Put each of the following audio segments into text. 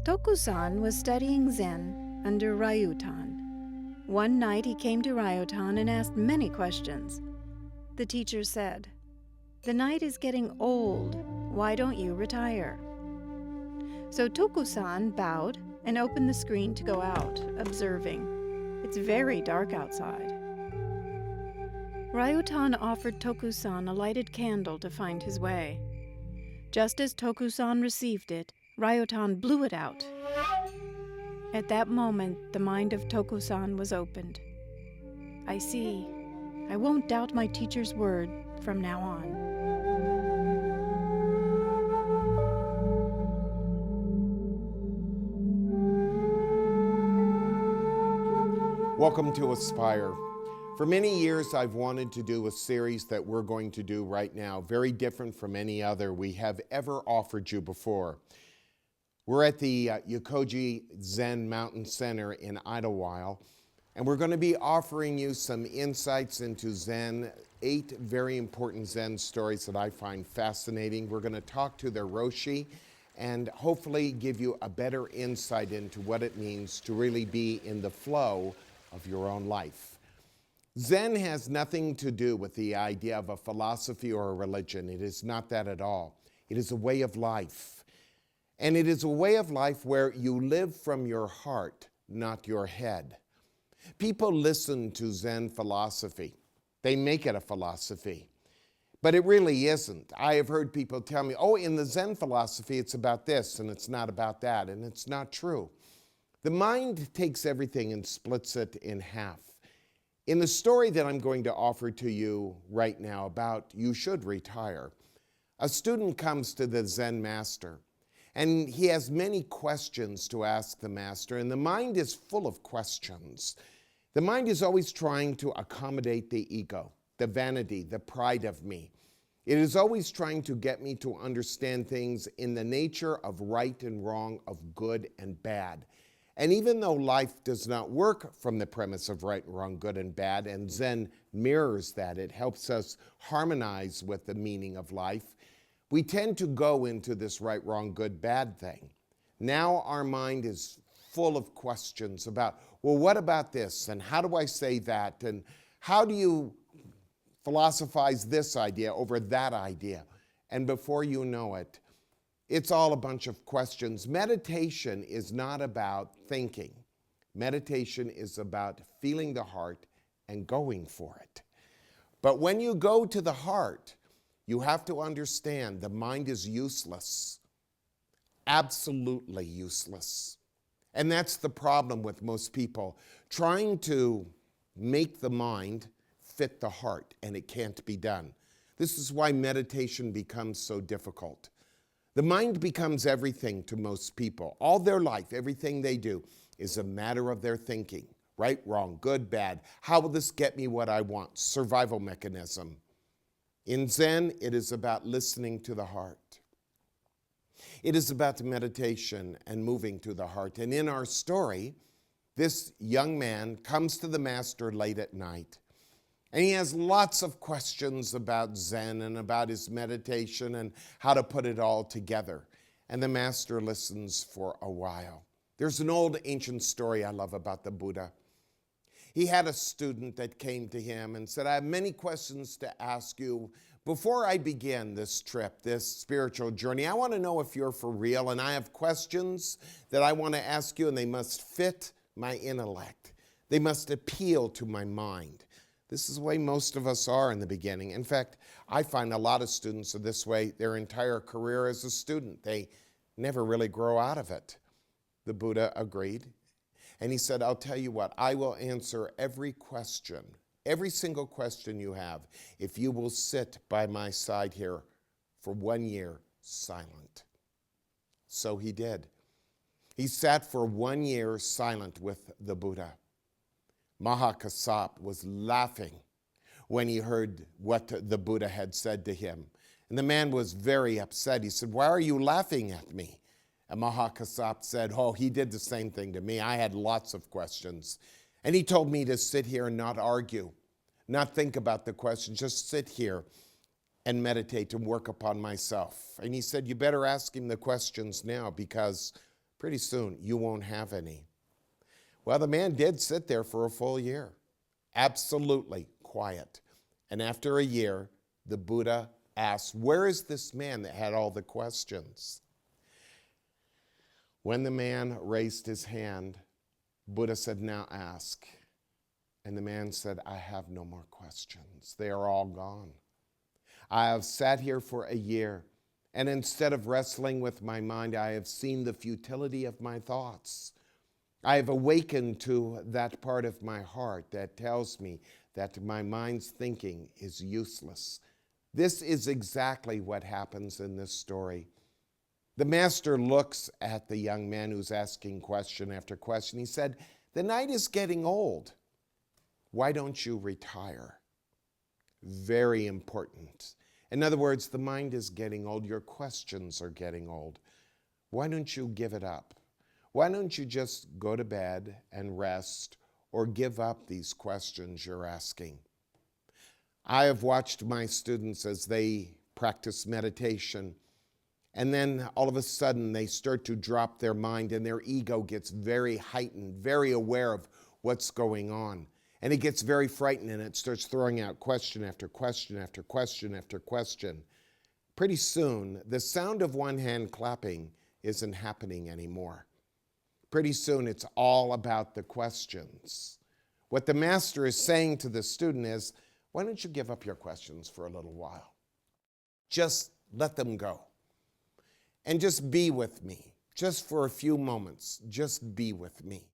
Toku-san was studying Zen under Ryutan. One night he came to Ryutan and asked many questions. The teacher said, "The night is getting old. Why don't you retire?" So Toku-san bowed and opened the screen to go out, observing. It's very dark outside. Ryutan offered Toku-san a lighted candle to find his way. Just as Toku-san received it, Ryutan blew it out. At that moment, the mind of Toku-san was opened. I see. I won't doubt my teacher's word from now on. Welcome to Aspire. For many years, I've wanted to do a series that we're going to do right now, very different from any other we have ever offered you before. We're at the Yokoji Zen Mountain Center in Idlewild, and we're going to be offering you some insights into Zen, 8 very important Zen stories that I find fascinating. We're going to talk to their Roshi and hopefully give you a better insight into what it means to really be in the flow of your own life. Zen has nothing to do with the idea of a philosophy or a religion. It is not that at all. It is a way of life. And it is a way of life where you live from your heart, not your head. People listen to Zen philosophy. They make it a philosophy. But it really isn't. I have heard people tell me, oh, in the Zen philosophy, it's about this and it's not about that. And it's not true. The mind takes everything and splits it in half. In the story that I'm going to offer to you right now about you should retire, a student comes to the Zen master. And he has many questions to ask the master, and the mind is full of questions. The mind is always trying to accommodate the ego, the vanity, the pride of me. It is always trying to get me to understand things in the nature of right and wrong, of good and bad. And even though life does not work from the premise of right and wrong, good and bad, and Zen mirrors that, it helps us harmonize with the meaning of life, we tend to go into this right, wrong, good, bad thing. Now our mind is full of questions about, well, what about this? And how do I say that? And how do you philosophize this idea over that idea? And before you know it, it's all a bunch of questions. Meditation is not about thinking. Meditation is about feeling the heart and going for it. But when you go to the heart, you have to understand the mind is useless, absolutely useless. And that's the problem with most people, trying to make the mind fit the heart, and it can't be done. This is why meditation becomes so difficult. The mind becomes everything to most people. All their life, everything they do is a matter of their thinking. Right, wrong, good, bad. How will this get me what I want? Survival mechanism. In Zen, it is about listening to the heart. It is about meditation and moving to the heart. And in our story, this young man comes to the master late at night. And he has lots of questions about Zen and about his meditation and how to put it all together. And the master listens for a while. There's an old ancient story I love about the Buddha. He had a student that came to him and said, I have many questions to ask you. Before I begin this trip, this spiritual journey, I want to know if you're for real, and I have questions that I want to ask you, and they must fit my intellect. They must appeal to my mind. This is the way most of us are in the beginning. In fact, I find a lot of students are this way their entire career as a student. They never really grow out of it. The Buddha agreed. And he said, I'll tell you what, I will answer every question, every single question you have, if you will sit by my side here for 1 year silent. So he did. He sat for 1 year silent with the Buddha. Mahakassapa was laughing when he heard what the Buddha had said to him. And the man was very upset. He said, "Why are you laughing at me?" And Mahakassapa said, "Oh, he did the same thing to me. I had lots of questions. And he told me to sit here and not argue, not think about the question, just sit here and meditate and work upon myself." And he said, "You better ask him the questions now, because pretty soon you won't have any." Well, the man did sit there for a full year, absolutely quiet. And after a year, the Buddha asked, "Where is this man that had all the questions?" When the man raised his hand, Buddha said, "Now ask." And the man said, "I have no more questions. They are all gone. I have sat here for a year, and instead of wrestling with my mind, I have seen the futility of my thoughts. I have awakened to that part of my heart that tells me that my mind's thinking is useless." This is exactly what happens in this story. The master looks at the young man who's asking question after question. He said, "The night is getting old. Why don't you retire?" Very important. In other words, the mind is getting old. Your questions are getting old. Why don't you give it up? Why don't you just go to bed and rest, or give up these questions you're asking? I have watched my students as they practice meditation, and then all of a sudden they start to drop their mind and their ego gets very heightened, very aware of what's going on. And it gets very frightened and it starts throwing out question after question after question after question. Pretty soon, the sound of one hand clapping isn't happening anymore. Pretty soon, it's all about the questions. What the master is saying to the student is, why don't you give up your questions for a little while? Just let them go. And just be with me. Just for a few moments, just be with me.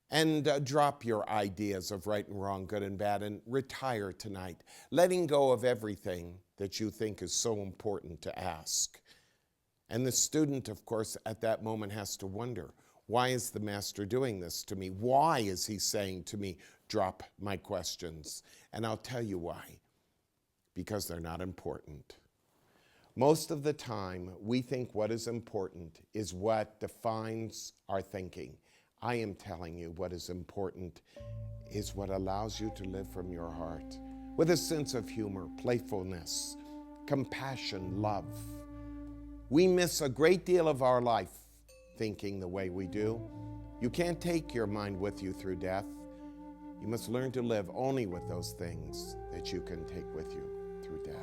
And drop your ideas of right and wrong, good and bad, and retire tonight, letting go of everything that you think is so important to ask. And the student, of course, at that moment has to wonder, why is the master doing this to me? Why is he saying to me, drop my questions? And I'll tell you why. Because they're not important. Most of the time, we think what is important is what defines our thinking. I am telling you, what is important is what allows you to live from your heart with a sense of humor, playfulness, compassion, love. We miss a great deal of our life thinking the way we do. You can't take your mind with you through death. You must learn to live only with those things that you can take with you through death.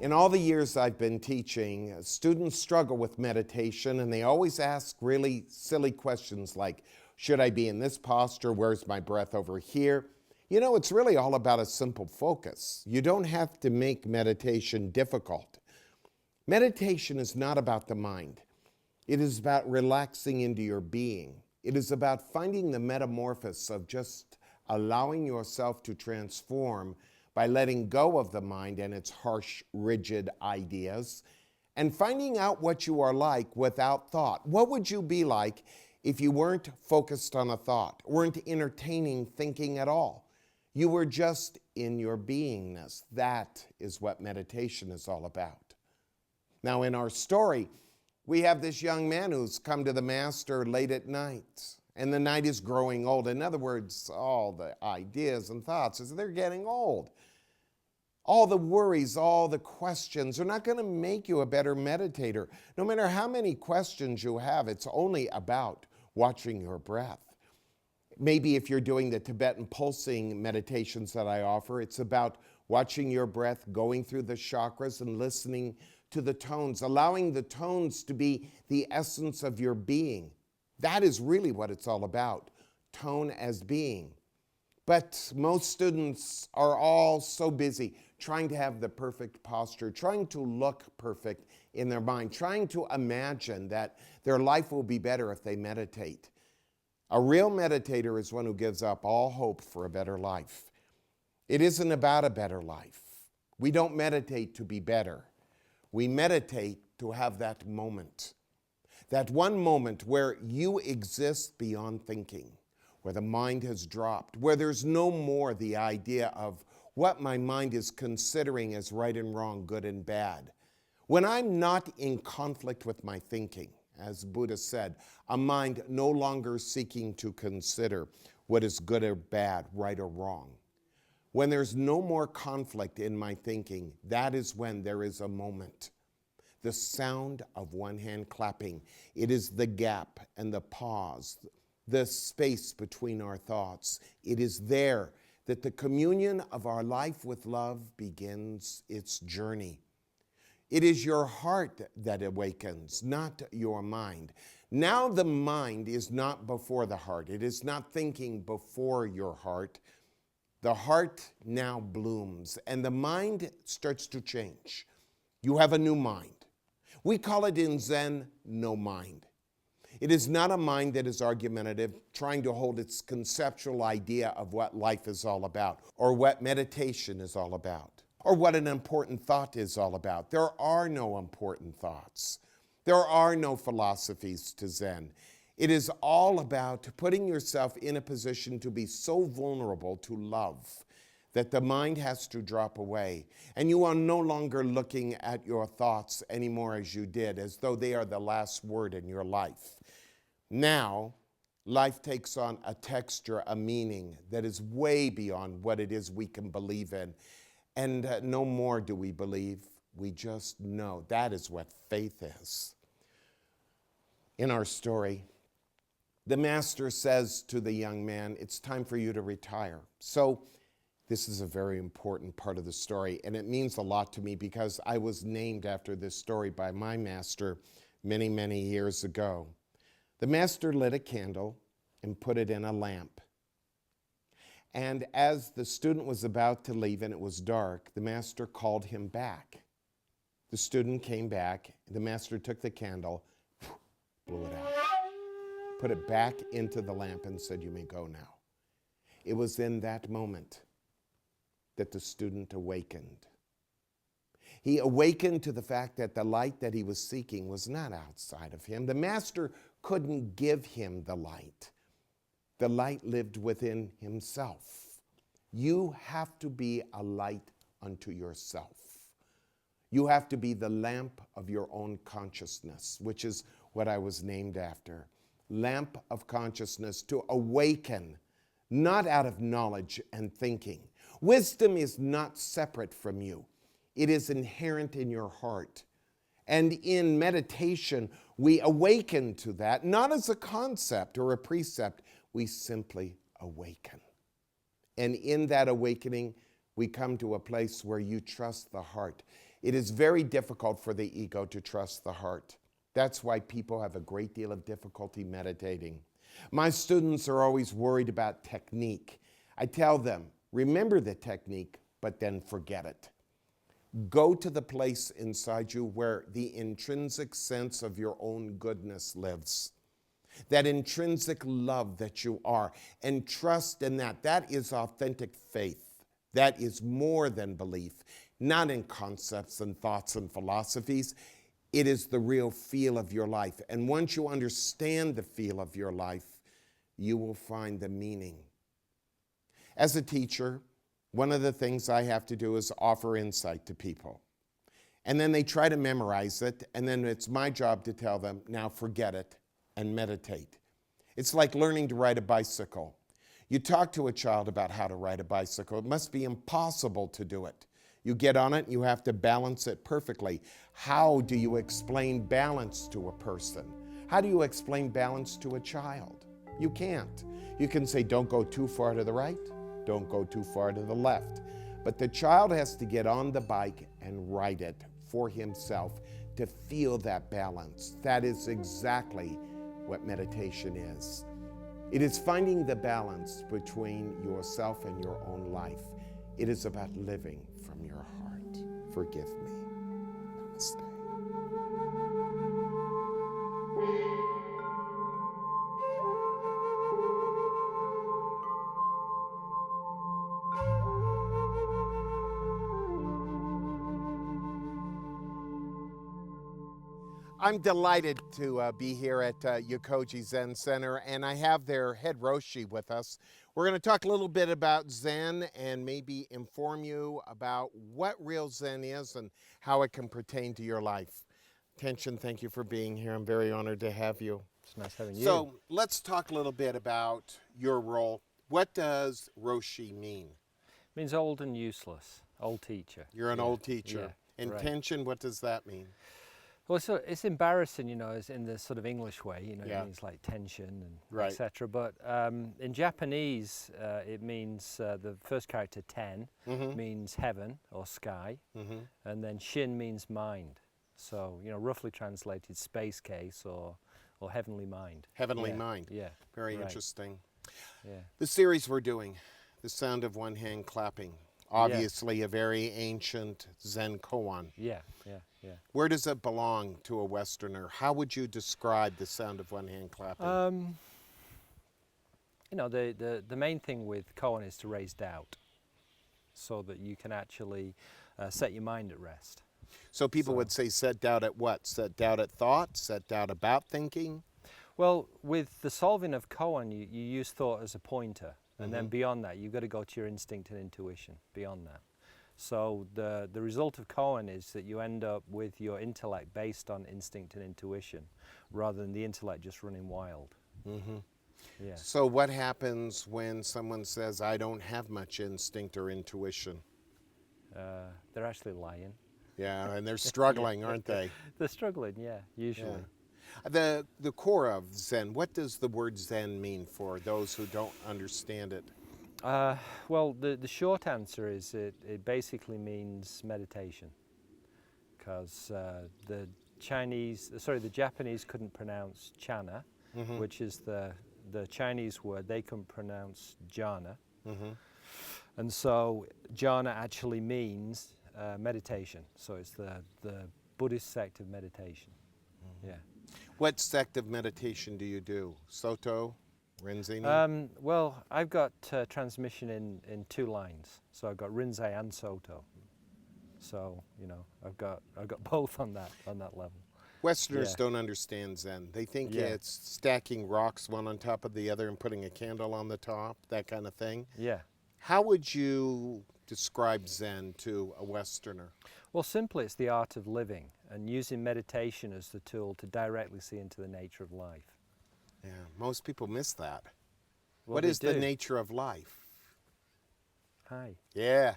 In all the years I've been teaching, students struggle with meditation, and they always ask really silly questions like, should I be in this posture? Where's my breath over here? You know, it's really all about a simple focus. You don't have to make meditation difficult. Meditation is not about the mind. It is about relaxing into your being. It is about finding the metamorphosis of just allowing yourself to transform by letting go of the mind and its harsh, rigid ideas, and finding out what you are like without thought. What would you be like if you weren't focused on a thought, weren't entertaining thinking at all? You were just in your beingness. That is what meditation is all about. Now, in our story, we have this young man who's come to the master late at night, and the night is growing old. In other words, all the ideas and thoughts, they're getting old. All the worries, all the questions are not going to make you a better meditator. No matter how many questions you have, it's only about watching your breath. Maybe if you're doing the Tibetan pulsing meditations that I offer, it's about watching your breath, going through the chakras and listening to the tones, allowing the tones to be the essence of your being. That is really what it's all about, tone as being. But most students are all so busy trying to have the perfect posture, trying to look perfect in their mind, trying to imagine that their life will be better if they meditate. A real meditator is one who gives up all hope for a better life. It isn't about a better life. We don't meditate to be better. We meditate to have that moment. That one moment where you exist beyond thinking, where the mind has dropped, where there's no more the idea of what my mind is considering as right and wrong, good and bad. When I'm not in conflict with my thinking, as Buddha said, a mind no longer seeking to consider what is good or bad, right or wrong. When there's no more conflict in my thinking, that is when there is a moment. The sound of one hand clapping. It is the gap and the pause, the space between our thoughts. It is there that the communion of our life with love begins its journey. It is your heart that awakens, not your mind. Now the mind is not before the heart. It is not thinking before your heart. The heart now blooms and the mind starts to change. You have a new mind. We call it in Zen, no mind. It is not a mind that is argumentative, trying to hold its conceptual idea of what life is all about, or what meditation is all about, or what an important thought is all about. There are no important thoughts. There are no philosophies to Zen. It is all about putting yourself in a position to be so vulnerable to love that the mind has to drop away. And you are no longer looking at your thoughts anymore as you did, as though they are the last word in your life. Now, life takes on a texture, a meaning that is way beyond what it is we can believe in. And no more do we believe, we just know. That is what faith is. In our story, the master says to the young man, it's time for you to retire. So this is a very important part of the story, and it means a lot to me because I was named after this story by my master many, many years ago. The master lit a candle and put it in a lamp. And as the student was about to leave and it was dark, the master called him back. The student came back, the master took the candle, blew it out, put it back into the lamp and said, you may go now. It was in that moment that the student awakened. He awakened to the fact that the light that he was seeking was not outside of him. The master couldn't give him the light. The light lived within himself. You have to be a light unto yourself. You have to be the lamp of your own consciousness, which is what I was named after. Lamp of consciousness, to awaken, not out of knowledge and thinking. Wisdom is not separate from you. It is inherent in your heart. And in meditation, we awaken to that, not as a concept or a precept, we simply awaken. And in that awakening, we come to a place where you trust the heart. It is very difficult for the ego to trust the heart. That's why people have a great deal of difficulty meditating. My students are always worried about technique. I tell them, remember the technique, but then forget it. Go to the place inside you where the intrinsic sense of your own goodness lives. That intrinsic love that you are, and trust in that. That is authentic faith. That is more than belief, not in concepts and thoughts and philosophies. It is the real feel of your life. And once you understand the feel of your life, you will find the meaning. As a teacher, one of the things I have to do is offer insight to people. And then they try to memorize it, and then it's my job to tell them, now forget it and meditate. It's like learning to ride a bicycle. You talk to a child about how to ride a bicycle. It must be impossible to do it. You get on it, you have to balance it perfectly. How do you explain balance to a person? How do you explain balance to a child? You can't. You can say, don't go too far to the right, don't go too far to the left. But the child has to get on the bike and ride it for himself to feel that balance. That is exactly what meditation is. It is finding the balance between yourself and your own life. It is about living from from your heart. Forgive me. Namaste. I'm delighted to be here at Yokoji Zen Center, and I have their head Roshi with us. We're going to talk a little bit about Zen and maybe inform you about what real Zen is and how it can pertain to your life. Tenshin, thank you for being here. I'm very honored to have you. It's nice having you. So let's talk a little bit about your role. What does Roshi mean? It means old and useless, old teacher. You're an old teacher. Yeah, And right. Tenshin, what does that mean? Well, so it's embarrassing, you know, as in the sort of English way, you know, Yeah. it means like tension and Right. etc. But in Japanese, it means the first character, ten, means heaven or sky, and then shin means mind. So, you know, roughly translated space case or heavenly mind. Heavenly Yeah, mind. Yeah. Very right. interesting. Yeah. The series we're doing, The Sound of One Hand Clapping, obviously a very ancient Zen koan. Yeah. Where does it belong to a Westerner? How would you describe The Sound of One Hand Clapping? You know, the main thing with koan is to raise doubt so that you can actually set your mind at rest. So people would say set doubt at what? Set doubt at thought? Set doubt about thinking? Well, with the solving of koan, you use thought as a pointer. And then beyond that, you've got to go to your instinct and intuition, beyond that. So the result of koan is that you end up with your intellect based on instinct and intuition, rather than the intellect just running wild. Yeah. So what happens when someone says, I don't have much instinct or intuition? They're actually lying. Yeah, and they're struggling, aren't they? They're struggling, yeah, usually. The core of Zen, what does the word Zen mean for those who don't understand it? Well, the short answer is it basically means meditation, because the Japanese couldn't pronounce chana, which is the Chinese word. They couldn't pronounce jhana, and so jhana actually means meditation. So it's the Buddhist sect of meditation. Yeah. What sect of meditation do you do? Soto? Rinzai? Well, I've got transmission in two lines. So I've got Rinzai and Soto. So, you know, I've got both on that level. Westerners don't understand Zen. They think it's stacking rocks one on top of the other and putting a candle on the top, that kind of thing. Yeah. How would you describe Zen to a Westerner? Well, simply it's the art of living and using meditation as the tool to directly see into the nature of life. Yeah, most people miss that. Well, What they is the do. nature of life? Hi. Yeah.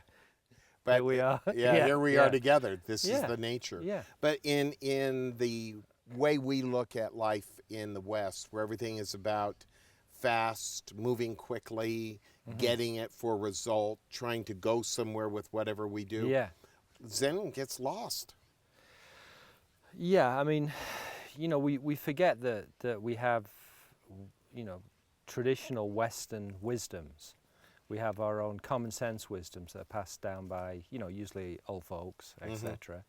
But Here we are. here we are Yeah. together. This is Yeah. the nature. Yeah. But in the way we look at life in the West, where everything is about fast, moving quickly, getting it for result, trying to go somewhere with whatever we do, Yeah. Zen gets lost. Yeah, I mean, you know, we forget that we have, you know, traditional Western wisdoms. We have our own common sense wisdoms that are passed down by, you know, usually old folks, etc.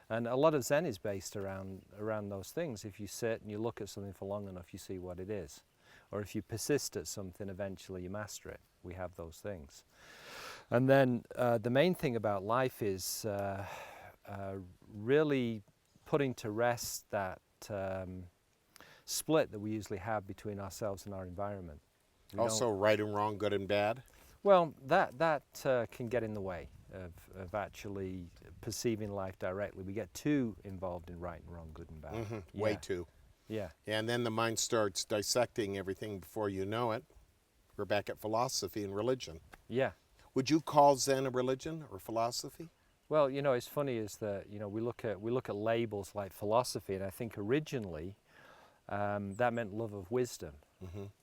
And a lot of Zen is based around those things. If you sit and you look at something for long enough, you see what it is. Or if you persist at something, eventually you master it. We have those things. And then the main thing about life is really putting to rest that split that we usually have between ourselves and our environment. We Also, right and wrong, good and bad. Well, that can get in the way of actually perceiving life directly. We get too involved in right and wrong, good and bad. Way too. Yeah. And then the mind starts dissecting everything before you know it. We're back at philosophy and religion. Yeah. Would you call Zen a religion or philosophy? Well, you know, it's funny is that, you know, we look at labels like philosophy, and I think originally that meant love of wisdom.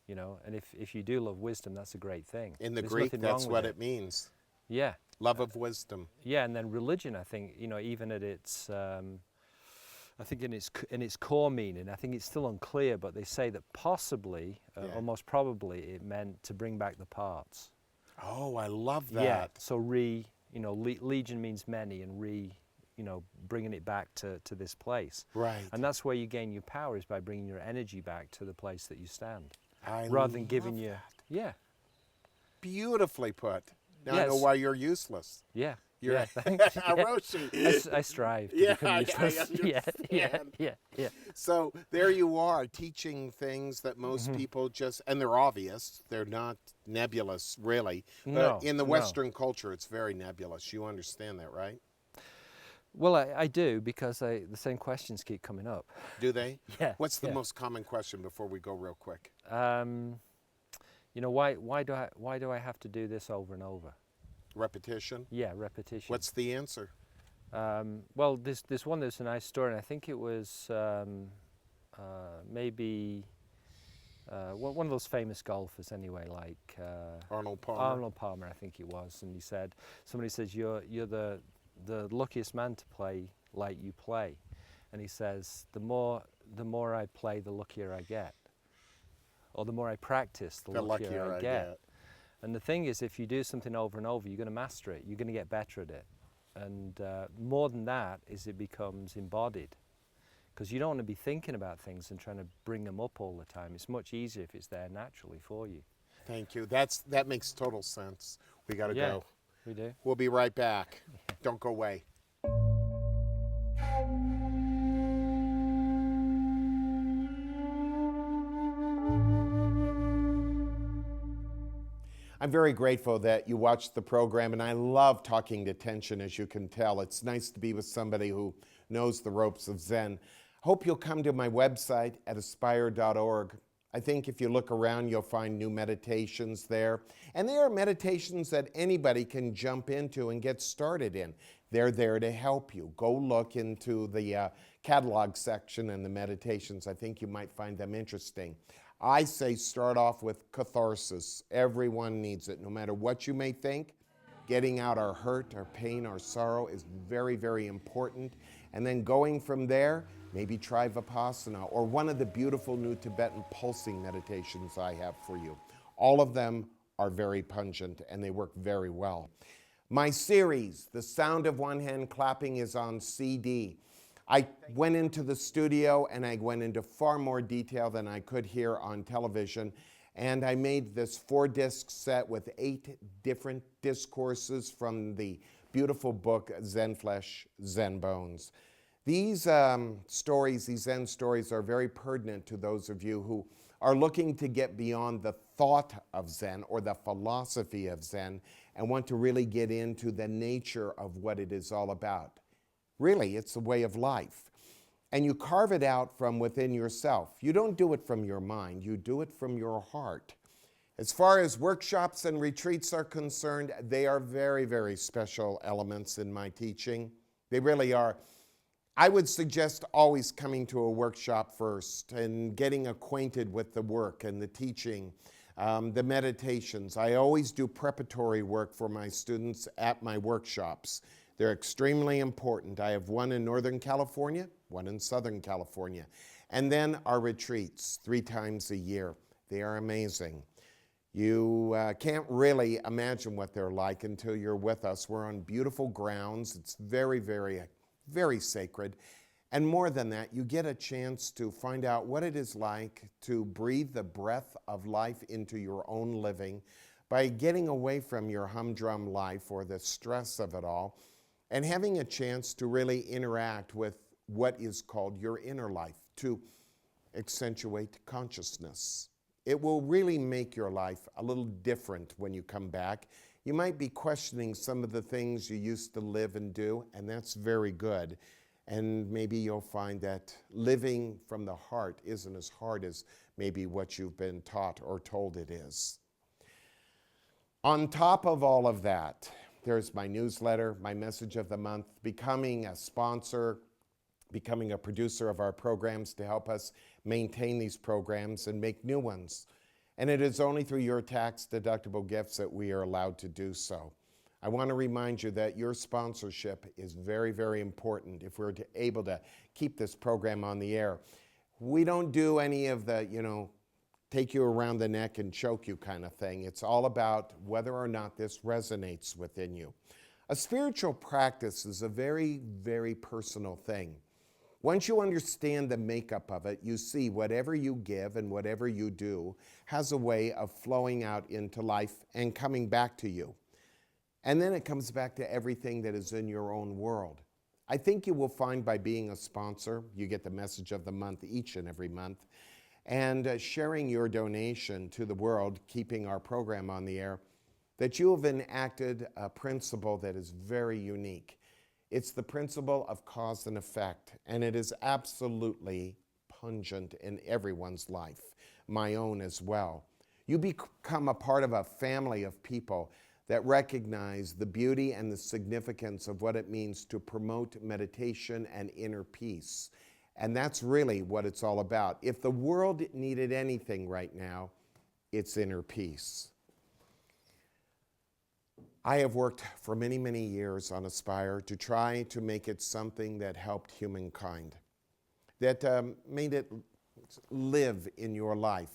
You know, and if you do love wisdom, that's a great thing. In the There's Greek, nothing that's wrong what with it means. Yeah. Love of wisdom. Yeah, and then religion, I think, you know, even at its, I think in its core meaning, I think it's still unclear, but they say that possibly, or most probably, it meant to bring back the parts. Oh, I love that. Yeah. So You know, legion means many, and bringing it back to this place. Right. And that's where you gain your power, is by bringing your energy back to the place that you stand. I rather than love giving you, that. yeah. Beautifully put. Now I Yes. know why you're useless. Yeah. You're Yeah, thanks. Yeah. Roshi. I strive to Yeah, become I useless. understand. Yeah. So there you are, teaching things that most people just, and they're obvious, they're not nebulous, really. But No, in the no. Western culture, it's very nebulous. You understand that, right? Well, I do, because the same questions keep coming up. Do they? Yeah. What's the yeah. most common question before we go real quick? You know, why do I have to do this over and over? Repetition? Yeah, repetition. What's the answer? Well, there's one that's a nice story, and I think it was maybe one of those famous golfers anyway, like Arnold Palmer? Arnold Palmer, I think it was, and somebody says, you're the luckiest man to play like you play, and he says, the more I play, the luckier I get, or the more I practice, the luckier I get. And the thing is, if you do something over and over, you're going to master it. You're going to get better at it. And more than that is it becomes embodied. Because you don't want to be thinking about things and trying to bring them up all the time. It's much easier if it's there naturally for you. Thank you. That makes total sense. We got to go. We do. We'll be right back. Don't go away. I'm very grateful that you watched the program, and I love talking to tension, as you can tell. It's nice to be with somebody who knows the ropes of Zen. Hope you'll come to my website at aspire.org. I think if you look around, you'll find new meditations there. And there are meditations that anybody can jump into and get started in. They're there to help you. Go look into the catalog section and the meditations. I think you might find them interesting. I say start off with catharsis. Everyone needs it, no matter what you may think. Getting out our hurt, our pain, our sorrow is very, very important. And then going from there, maybe try Vipassana or one of the beautiful new Tibetan pulsing meditations I have for you. All of them are very pungent and they work very well. My series, The Sound of One Hand Clapping, is on CD. I went into the studio and I went into far more detail than I could here on television. And I made this 4-disc set with 8 different discourses from the beautiful book Zen Flesh, Zen Bones. These stories, these Zen stories, are very pertinent to those of you who are looking to get beyond the thought of Zen or the philosophy of Zen and want to really get into the nature of what it is all about. Really, it's a way of life. And you carve it out from within yourself. You don't do it from your mind, you do it from your heart. As far as workshops and retreats are concerned, they are very, very special elements in my teaching. They really are. I would suggest always coming to a workshop first and getting acquainted with the work and the teaching, the meditations. I always do preparatory work for my students at my workshops. They're extremely important. I have one in Northern California, one in Southern California. And then our retreats 3 times a year. They are amazing. You can't really imagine what they're like until you're with us. We're on beautiful grounds. It's very, very, very sacred. And more than that, you get a chance to find out what it is like to breathe the breath of life into your own living by getting away from your humdrum life or the stress of it all, and having a chance to really interact with what is called your inner life, to accentuate consciousness. It will really make your life a little different when you come back. You might be questioning some of the things you used to live and do, and that's very good. And maybe you'll find that living from the heart isn't as hard as maybe what you've been taught or told it is. On top of all of that, there's my newsletter, my message of the month, becoming a sponsor, becoming a producer of our programs to help us maintain these programs and make new ones. And it is only through your tax-deductible gifts that we are allowed to do so. I want to remind you that your sponsorship is very, very important if we're able to keep this program on the air. We don't do any of the, take you around the neck and choke you kind of thing. It's all about whether or not this resonates within you. A spiritual practice is a very, very personal thing. Once you understand the makeup of it, you see whatever you give and whatever you do has a way of flowing out into life and coming back to you. And then it comes back to everything that is in your own world. I think you will find by being a sponsor, you get the message of the month each and every month, and sharing your donation to the world, keeping our program on the air, that you have enacted a principle that is very unique. It's the principle of cause and effect, and it is absolutely pungent in everyone's life, my own as well. You become a part of a family of people that recognize the beauty and the significance of what it means to promote meditation and inner peace. And that's really what it's all about. If the world needed anything right now, it's inner peace. I have worked for many, many years on Aspire to try to make it something that helped humankind, that made it live in your life.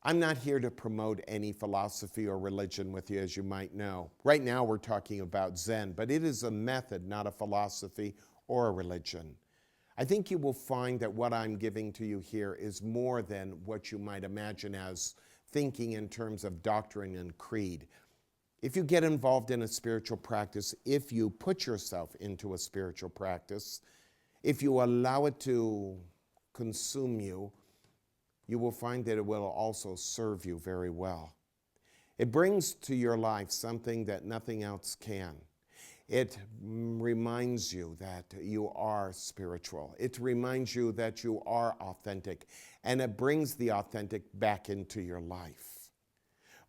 I'm not here to promote any philosophy or religion with you, as you might know. Right now we're talking about Zen, but it is a method, not a philosophy or a religion. I think you will find that what I'm giving to you here is more than what you might imagine as thinking in terms of doctrine and creed. If you get involved in a spiritual practice, if you put yourself into a spiritual practice, if you allow it to consume you, you will find that it will also serve you very well. It brings to your life something that nothing else can. It reminds you that you are spiritual. It reminds you that you are authentic, and it brings the authentic back into your life.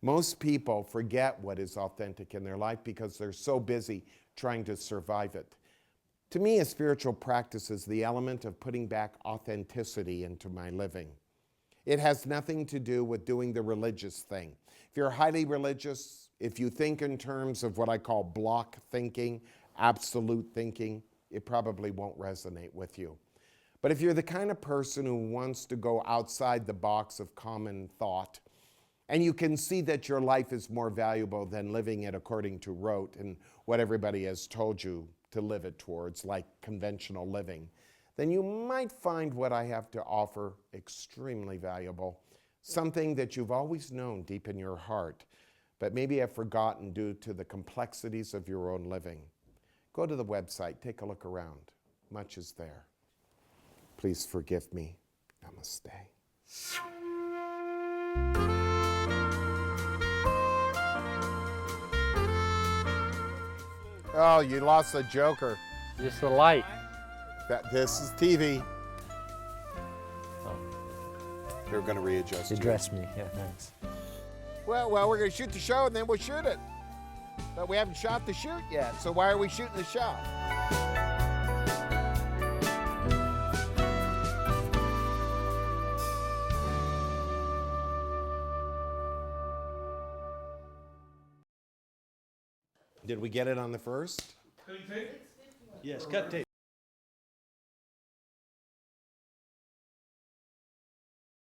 Most people forget what is authentic in their life because they're so busy trying to survive it. To me, a spiritual practice is the element of putting back authenticity into my living. It has nothing to do with doing the religious thing. If you're highly religious, if you think in terms of what I call block thinking, absolute thinking, it probably won't resonate with you. But if you're the kind of person who wants to go outside the box of common thought, and you can see that your life is more valuable than living it according to rote and what everybody has told you to live it towards, like conventional living, then you might find what I have to offer extremely valuable, something that you've always known deep in your heart, but maybe have forgotten due to the complexities of your own living. Go to the website, take a look around. Much is there. Please forgive me. Namaste. Oh, you lost the joker. Just the light. This is TV. Oh. They're going to readjust You you. dressed me. Yeah, thanks. Well, we're going to shoot the show and then we'll shoot it. But we haven't shot the shoot yet, so why are we shooting the show? Did we get it on the first? Yes, cut tape.